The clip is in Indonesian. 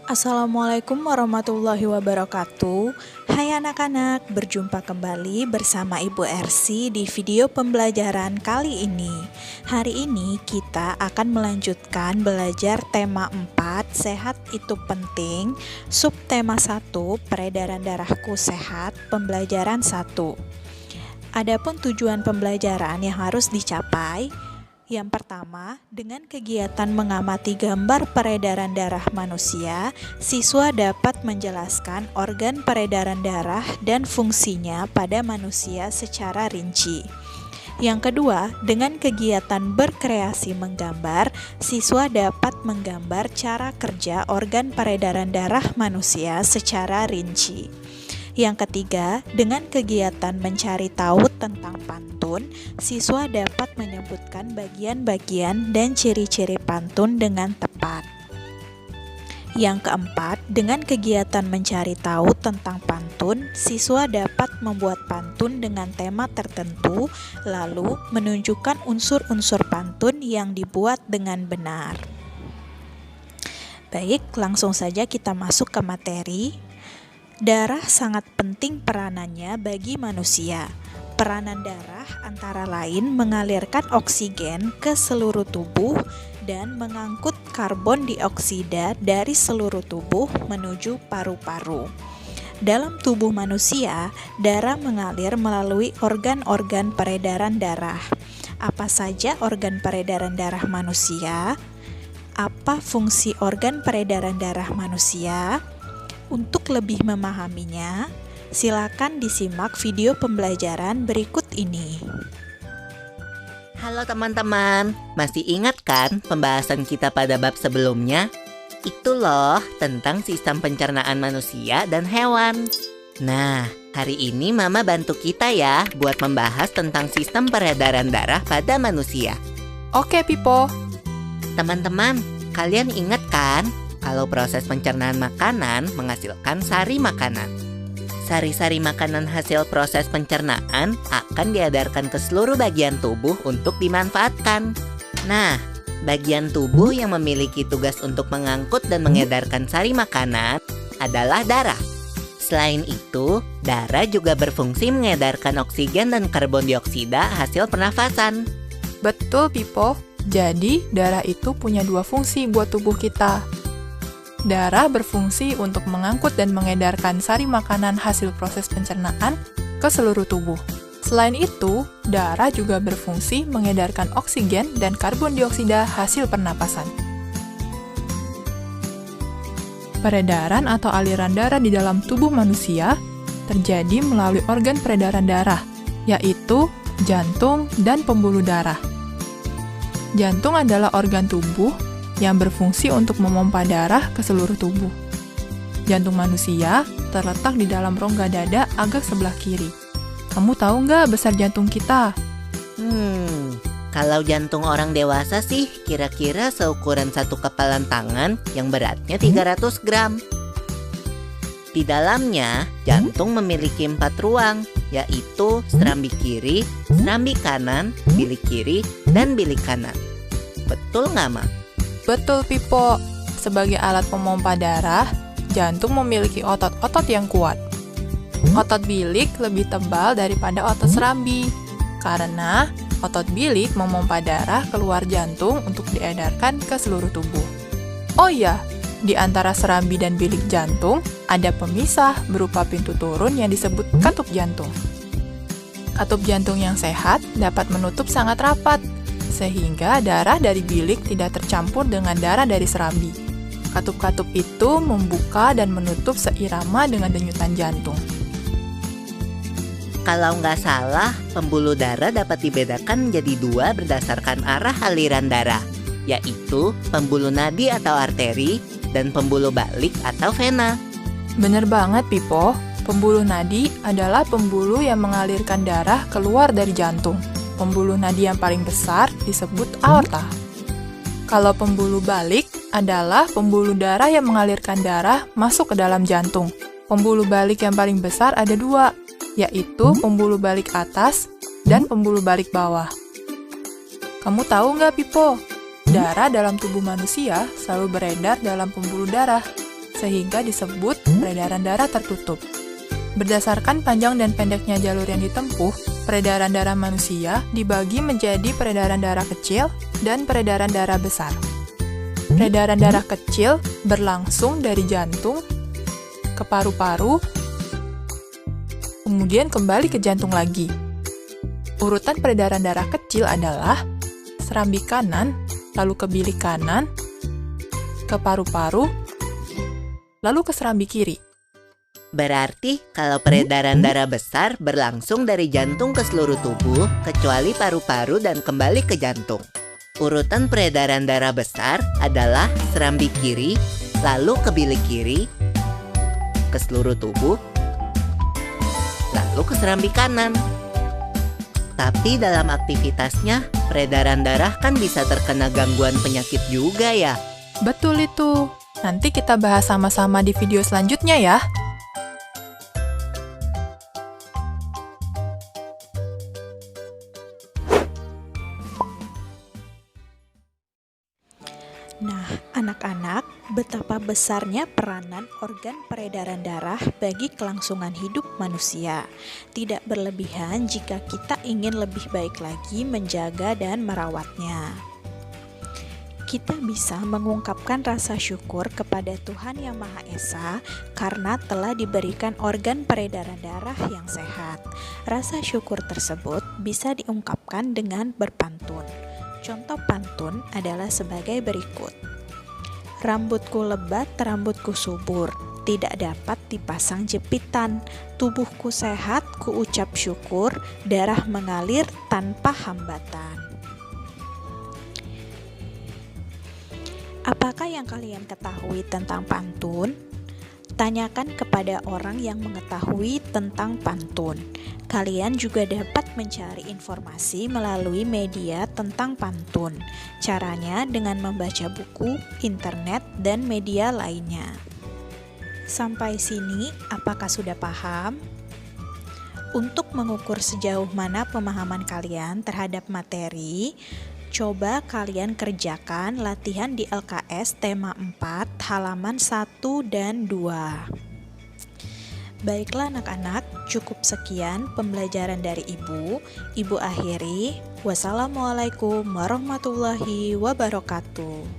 Assalamualaikum warahmatullahi wabarakatuh. Hai anak-anak, berjumpa kembali bersama Ibu Ersi di video pembelajaran kali ini. Hari ini kita akan melanjutkan belajar tema 4, sehat itu penting, subtema 1, peredaran darahku sehat, pembelajaran 1. Adapun tujuan pembelajaran yang harus dicapai, yang pertama, dengan kegiatan mengamati gambar peredaran darah manusia, siswa dapat menjelaskan organ peredaran darah dan fungsinya pada manusia secara rinci. Yang kedua, dengan kegiatan berkreasi menggambar, siswa dapat menggambar cara kerja organ peredaran darah manusia secara rinci. Yang ketiga, dengan kegiatan mencari tahu tentang pantun, siswa dapat menyebutkan bagian-bagian dan ciri-ciri pantun dengan tepat. Yang keempat, dengan kegiatan mencari tahu tentang pantun, siswa dapat membuat pantun dengan tema tertentu, lalu menunjukkan unsur-unsur pantun yang dibuat dengan benar. Baik, langsung saja kita masuk ke materi. Darah sangat penting peranannya bagi manusia. Peranan darah antara lain mengalirkan oksigen ke seluruh tubuh dan mengangkut karbon dioksida dari seluruh tubuh menuju paru-paru. Dalam tubuh manusia, darah mengalir melalui organ-organ peredaran darah. Apa saja organ peredaran darah manusia? Apa fungsi organ peredaran darah manusia? Untuk lebih memahaminya, silakan disimak video pembelajaran berikut ini. Halo teman-teman, masih ingat kan pembahasan kita pada bab sebelumnya? Itu loh tentang sistem pencernaan manusia dan hewan. Nah, hari ini Mama bantu kita ya buat membahas tentang sistem peredaran darah pada manusia. Oke, Pipo. Teman-teman, kalian ingat kan? Kalau proses pencernaan makanan menghasilkan sari makanan. Sari-sari makanan hasil proses pencernaan akan diedarkan ke seluruh bagian tubuh untuk dimanfaatkan. Nah, bagian tubuh yang memiliki tugas untuk mengangkut dan mengedarkan sari makanan adalah darah. Selain itu, darah juga berfungsi mengedarkan oksigen dan karbon dioksida hasil pernafasan. Betul, Pipo. Jadi, darah itu punya dua fungsi buat tubuh kita. Darah berfungsi untuk mengangkut dan mengedarkan sari makanan hasil proses pencernaan ke seluruh tubuh. Selain itu, darah juga berfungsi mengedarkan oksigen dan karbon dioksida hasil pernapasan. Peredaran atau aliran darah di dalam tubuh manusia terjadi melalui organ peredaran darah, yaitu jantung dan pembuluh darah. Jantung adalah organ tubuh yang berfungsi untuk memompa darah ke seluruh tubuh. Jantung manusia terletak di dalam rongga dada agak sebelah kiri. Kamu tahu nggak besar jantung kita? Kalau jantung orang dewasa sih kira-kira seukuran satu kepalan tangan yang beratnya 300 gram. Di dalamnya, jantung memiliki 4 ruang, yaitu serambi kiri, serambi kanan, bilik kiri, dan bilik kanan. Betul nggak, Ma? Betul, Pipo. Sebagai alat pemompa darah, jantung memiliki otot-otot yang kuat. Otot bilik lebih tebal daripada otot serambi, karena otot bilik memompa darah keluar jantung untuk diedarkan ke seluruh tubuh. Oh iya, di antara serambi dan bilik jantung, ada pemisah berupa pintu turun yang disebut katup jantung. Katup jantung yang sehat dapat menutup sangat rapat, sehingga darah dari bilik tidak tercampur dengan darah dari serambi. Katup-katup itu membuka dan menutup seirama dengan denyutan jantung. Kalau nggak salah, pembuluh darah dapat dibedakan menjadi 2 berdasarkan arah aliran darah, yaitu pembuluh nadi atau arteri dan pembuluh balik atau vena. Bener banget, Pipo. Pembuluh nadi adalah pembuluh yang mengalirkan darah keluar dari jantung. Pembuluh nadi yang paling besar disebut aorta. Kalau pembuluh balik adalah pembuluh darah yang mengalirkan darah masuk ke dalam jantung. Pembuluh balik yang paling besar ada 2, yaitu pembuluh balik atas dan pembuluh balik bawah. Kamu tahu nggak, Pipo? Darah dalam tubuh manusia selalu beredar dalam pembuluh darah. sehingga disebut peredaran darah tertutup. Berdasarkan panjang dan pendeknya jalur yang ditempuh, peredaran darah manusia dibagi menjadi peredaran darah kecil dan peredaran darah besar. Peredaran darah kecil berlangsung dari jantung ke paru-paru, kemudian kembali ke jantung lagi. Urutan peredaran darah kecil adalah serambi kanan, lalu ke bilik kanan, ke paru-paru, lalu ke serambi kiri. Berarti kalau peredaran darah besar berlangsung dari jantung ke seluruh tubuh, kecuali paru-paru dan kembali ke jantung. Urutan peredaran darah besar adalah serambi kiri, lalu ke bilik kiri, ke seluruh tubuh, lalu ke serambi kanan. Tapi dalam aktivitasnya, peredaran darah kan bisa terkena gangguan penyakit juga ya. Betul itu. Nanti kita bahas sama-sama di video selanjutnya ya. Nah, anak-anak, betapa besarnya peranan organ peredaran darah bagi kelangsungan hidup manusia. Tidak berlebihan jika kita ingin lebih baik lagi menjaga dan merawatnya. Kita bisa mengungkapkan rasa syukur kepada Tuhan Yang Maha Esa karena telah diberikan organ peredaran darah yang sehat. Rasa syukur tersebut bisa diungkapkan dengan berpantun. Contoh pantun adalah sebagai berikut. Rambutku lebat, rambutku subur, tidak dapat dipasang jepitan. Tubuhku sehat, ku ucap syukur, darah mengalir tanpa hambatan. Apakah yang kalian ketahui tentang pantun? Tanyakan kepada orang yang mengetahui tentang pantun. Kalian juga dapat mencari informasi melalui media tentang pantun. Caranya dengan membaca buku, internet, dan media lainnya. Sampai sini, apakah sudah paham? Untuk mengukur sejauh mana pemahaman kalian terhadap materi, coba kalian kerjakan latihan di LKS tema 4 halaman 1 dan 2. Baiklah anak-anak, cukup sekian pembelajaran dari Ibu. Ibu akhiri, wassalamualaikum warahmatullahi wabarakatuh.